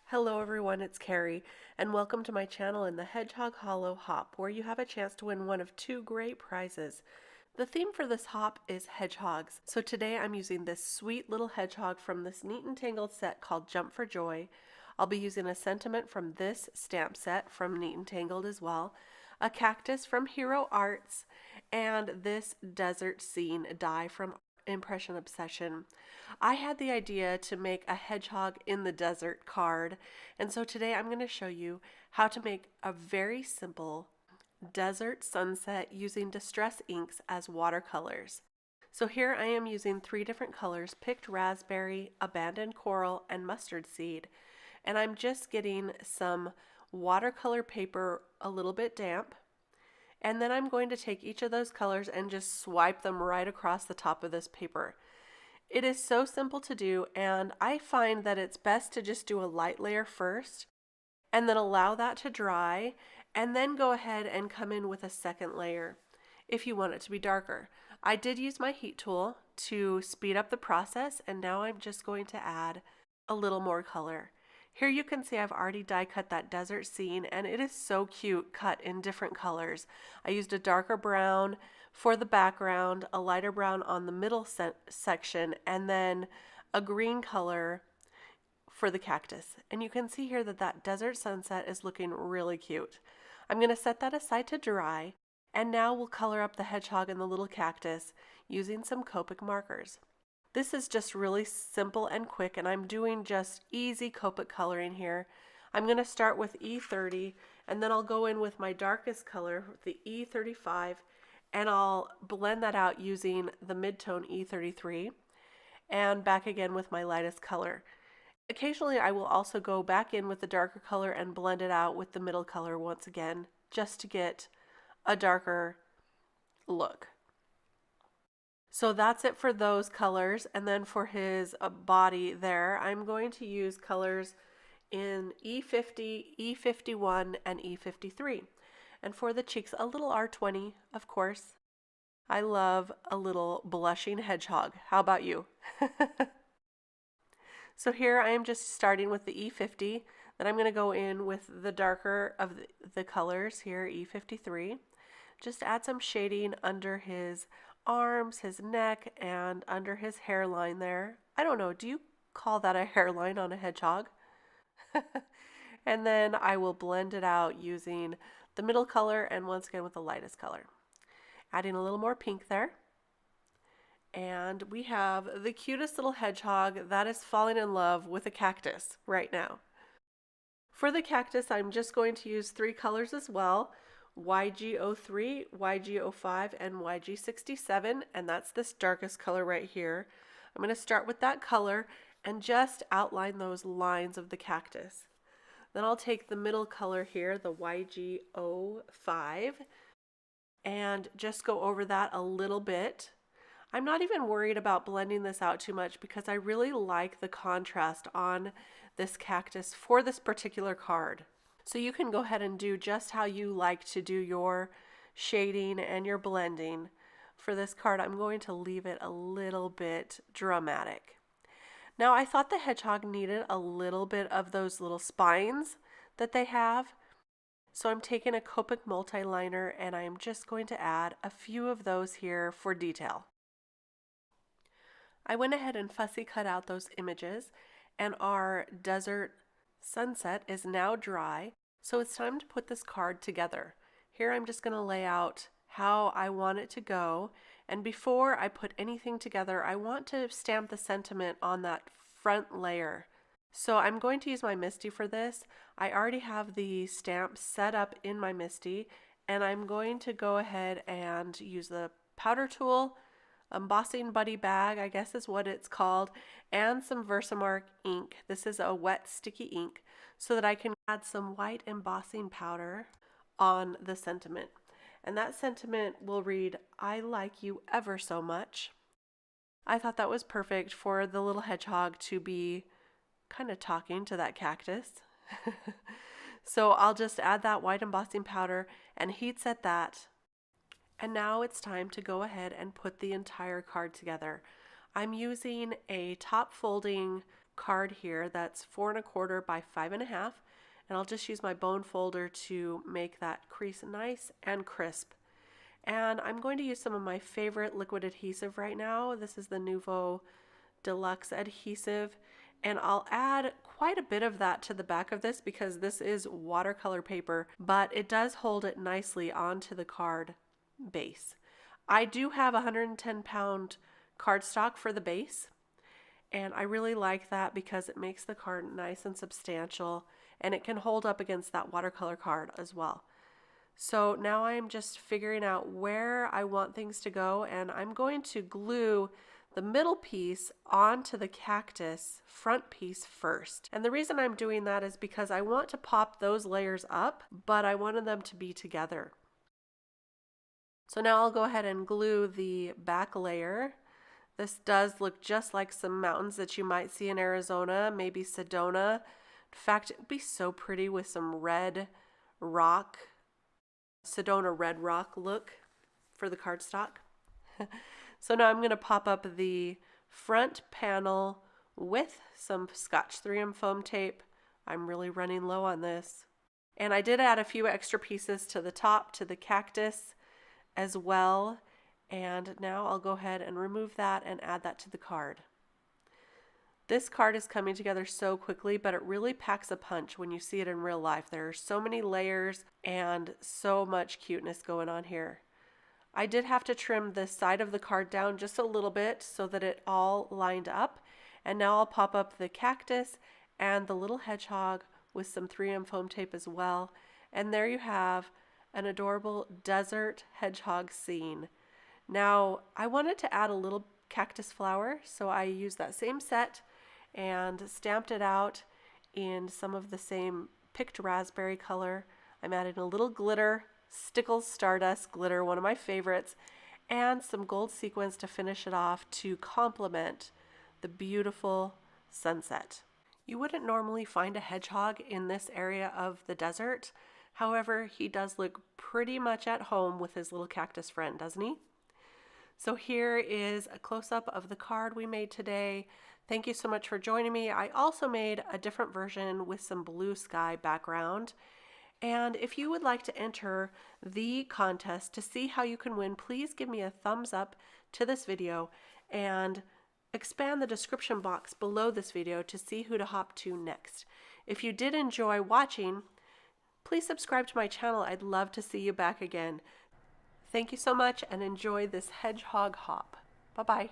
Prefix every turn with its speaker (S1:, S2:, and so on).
S1: Hello everyone, it's Carrie, and welcome to my channel in the Hedgehog Hollow Hop, where you have a chance to win one of two great prizes. The theme for this hop is hedgehogs, so today I'm using this sweet little hedgehog from this Neat and Tangled set called Jump for Joy. I'll be using a sentiment from this stamp set from Neat and Tangled as well, a cactus from Hero Arts, and this desert scene die from Impression Obsession. I had the idea to make a hedgehog in the desert card, and so today I'm going to show you how to make a very simple desert sunset using distress inks as watercolors. So here I am using three different colors: picked raspberry, abandoned coral, and mustard seed. And I'm just getting some watercolor paper a little bit damp. And then I'm going to take each of those colors and just swipe them right across the top of this paper. It is so simple to do, and I find that it's best to just do a light layer first and then allow that to dry, and then go ahead and come in with a second layer if you want it to be darker. I did use my heat tool to speed up the process, and now I'm just going to add a little more color. Here you can see I've already die cut that desert scene, and it is so cute, cut in different colors. I used a darker brown for the background, a lighter brown on the middle section, and then a green color for the cactus. And you can see here that that desert sunset is looking really cute. I'm going to set that aside to dry, and now we'll color up the hedgehog and the little cactus using some Copic markers. This is just really simple and quick, and I'm doing just easy Copic coloring here. I'm going to start with E30, and then I'll go in with my darkest color, the E35, and I'll blend that out using the mid-tone E33, and back again with my lightest color. Occasionally I will also go back in with the darker color and blend it out with the middle color once again, just to get a darker look. So that's it for those colors, and then for his body there, I'm going to use colors in E50, E51, and E53. And for the cheeks, a little R20, of course. I love a little blushing hedgehog. How about you? So here I am just starting with the E50, then I'm going to go in with the darker of the colors here, E53. Just add some shading under his arms, his neck, and under his hairline there. I don't know, do you call that a hairline on a hedgehog? And then I will blend it out using the middle color and once again with the lightest color. Adding a little more pink there. And we have the cutest little hedgehog that is falling in love with a cactus right now. For the cactus, I'm just going to use three colors as well: YG03, YG05, and YG67, and that's this darkest color right here. I'm going to start with that color and just outline those lines of the cactus. Then I'll take the middle color here, the YG05, and just go over that a little bit. I'm not even worried about blending this out too much because I really like the contrast on this cactus for this particular card. So you can go ahead and do just how you like to do your shading and your blending. For this card, I'm going to leave it a little bit dramatic. Now, I thought the hedgehog needed a little bit of those little spines that they have. So I'm taking a Copic multi-liner and I'm just going to add a few of those here for detail. I went ahead and fussy cut out those images, and our desert sunset is now dry, so it's time to put this card together. Here I'm just going to lay out how I want it to go, and before I put anything together, I want to stamp the sentiment on that front layer. So I'm going to use my MISTI for this. I already have the stamp set up in my MISTI, and I'm going to go ahead and use the powder tool, embossing buddy bag, I guess is what it's called, and some Versamark ink. This is a wet sticky ink, so that I can add some white embossing powder on the sentiment. And that sentiment will read, "I like you ever so much." I thought that was perfect for the little hedgehog to be kind of talking to that cactus. So I'll just add that white embossing powder and heat set that. And now it's time to go ahead and put the entire card together. I'm using a top folding card here that's 4 1/4 by 5 1/2, and I'll just use my bone folder to make that crease nice and crisp. And I'm going to use some of my favorite liquid adhesive right now. This is the Nuvo Deluxe adhesive, and I'll add quite a bit of that to the back of this because this is watercolor paper, but it does hold it nicely onto the card base. I do have 110-pound cardstock for the base, and I really like that because it makes the card nice and substantial, and it can hold up against that watercolor card as well. So now I'm just figuring out where I want things to go, and I'm going to glue the middle piece onto the cactus front piece first. And the reason I'm doing that is because I want to pop those layers up, but I wanted them to be together. So now I'll go ahead and glue the back layer. This does look just like some mountains that you might see in Arizona, maybe Sedona. In fact, it would be so pretty with some red rock, Sedona red rock look for the cardstock. So now I'm going to pop up the front panel with some Scotch 3M foam tape. I'm really running low on this. And I did add a few extra pieces to the top, to the cactus as well. And now I'll go ahead and remove that and add that to the card. This card is coming together so quickly, but it really packs a punch when you see it in real life. There are so many layers and so much cuteness going on here. I did have to trim the side of the card down just a little bit so that it all lined up. And now I'll pop up the cactus and the little hedgehog with some 3M foam tape as well. And there you have an adorable desert hedgehog scene. Now, I wanted to add a little cactus flower, so I used that same set and stamped it out in some of the same picked raspberry color. I'm adding a little glitter, Stickles Stardust glitter, one of my favorites, and some gold sequins to finish it off to complement the beautiful sunset. You wouldn't normally find a hedgehog in this area of the desert. However, he does look pretty much at home with his little cactus friend, doesn't he? So here is a close-up of the card we made today. Thank you so much for joining me. I also made a different version with some blue sky background. And if you would like to enter the contest to see how you can win, please give me a thumbs up to this video and expand the description box below this video to see who to hop to next. If you did enjoy watching, please subscribe to my channel. I'd love to see you back again. Thank you so much and enjoy this hedgehog hop. Bye-bye.